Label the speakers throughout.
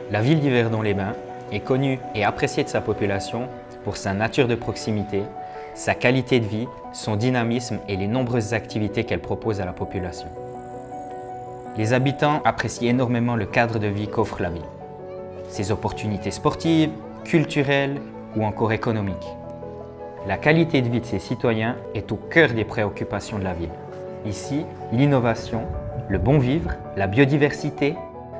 Speaker 1: La ville d'Yverdon-les-Bains est connue et appréciée de sa population pour sa nature de proximité, sa qualité de vie, son dynamisme et les nombreuses activités qu'elle propose à la population. Les habitants apprécient énormément le cadre de vie qu'offre la ville. Ses opportunités sportives, culturelles ou encore économiques. La qualité de vie de ses citoyens est au cœur des préoccupations de la ville. Ici, l'innovation, le bon vivre, la biodiversité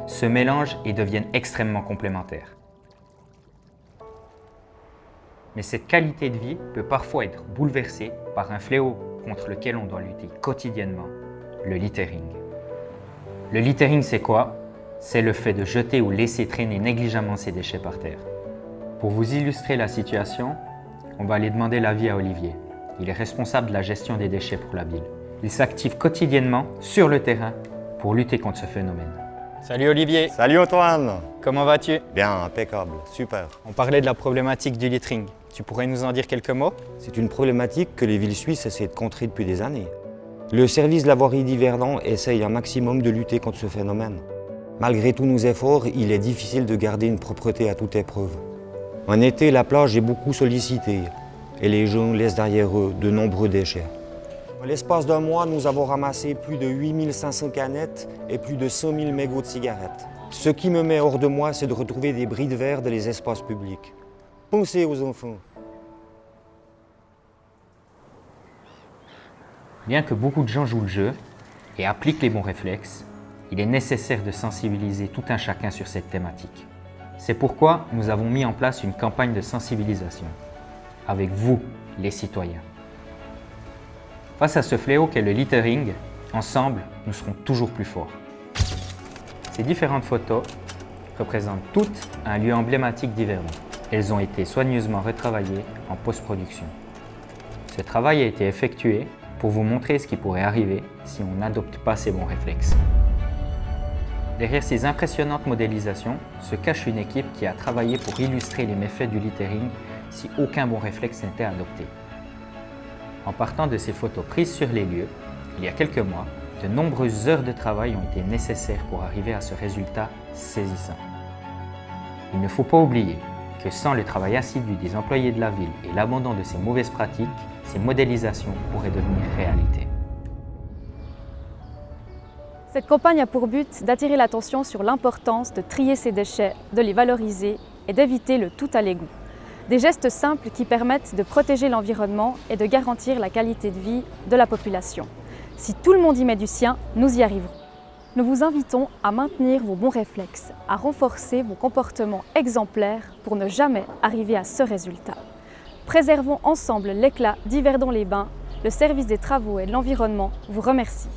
Speaker 1: se mélangent et deviennent extrêmement complémentaires. Mais cette qualité de vie peut parfois être bouleversée par un fléau contre lequel on doit lutter quotidiennement, le littering. Le littering, c'est quoi? C'est le fait de jeter ou laisser traîner négligemment ses déchets par terre. Pour vous illustrer la situation, on va aller demander l'avis à Olivier. Il est responsable de la gestion des déchets pour la ville. Il s'active quotidiennement sur le terrain pour lutter contre ce phénomène. Salut Olivier.
Speaker 2: Salut Antoine.
Speaker 1: Comment vas-tu?
Speaker 2: Bien, impeccable, super.
Speaker 1: On parlait de la problématique du littering. Tu pourrais nous en dire quelques mots?
Speaker 2: C'est une problématique que les villes suisses essaient de contrer depuis des années. Le service de la voirie d'Yverdon essaye un maximum de lutter contre ce phénomène. Malgré tous nos efforts, il est difficile de garder une propreté à toute épreuve. En été, la plage est beaucoup sollicitée et les gens laissent derrière eux de nombreux déchets. En l'espace d'un mois, nous avons ramassé plus de 8500 canettes et plus de 100 000 mégots de cigarettes. Ce qui me met hors de moi, c'est de retrouver des bris de verre dans les espaces publics. Pensez aux enfants.
Speaker 1: Bien que beaucoup de gens jouent le jeu et appliquent les bons réflexes, il est nécessaire de sensibiliser tout un chacun sur cette thématique. C'est pourquoi nous avons mis en place une campagne de sensibilisation, avec vous, les citoyens. Face à ce fléau qu'est le littering, ensemble, nous serons toujours plus forts. Ces différentes photos représentent toutes un lieu emblématique d'Yverdon. Elles ont été soigneusement retravaillées en post-production. Ce travail a été effectué pour vous montrer ce qui pourrait arriver si on n'adopte pas ces bons réflexes. Derrière ces impressionnantes modélisations se cache une équipe qui a travaillé pour illustrer les méfaits du littering si aucun bon réflexe n'était adopté. En partant de ces photos prises sur les lieux, il y a quelques mois, de nombreuses heures de travail ont été nécessaires pour arriver à ce résultat saisissant. Il ne faut pas oublier que sans le travail assidu des employés de la ville et l'abandon de ces mauvaises pratiques, ces modélisations pourraient devenir réalité.
Speaker 3: Cette campagne a pour but d'attirer l'attention sur l'importance de trier ces déchets, de les valoriser et d'éviter le tout à l'égout. Des gestes simples qui permettent de protéger l'environnement et de garantir la qualité de vie de la population. Si tout le monde y met du sien, nous y arriverons. Nous vous invitons à maintenir vos bons réflexes, à renforcer vos comportements exemplaires pour ne jamais arriver à ce résultat. Préservons ensemble l'éclat d'Yverdon-les-Bains. Le service des travaux et de l'environnement vous remercie.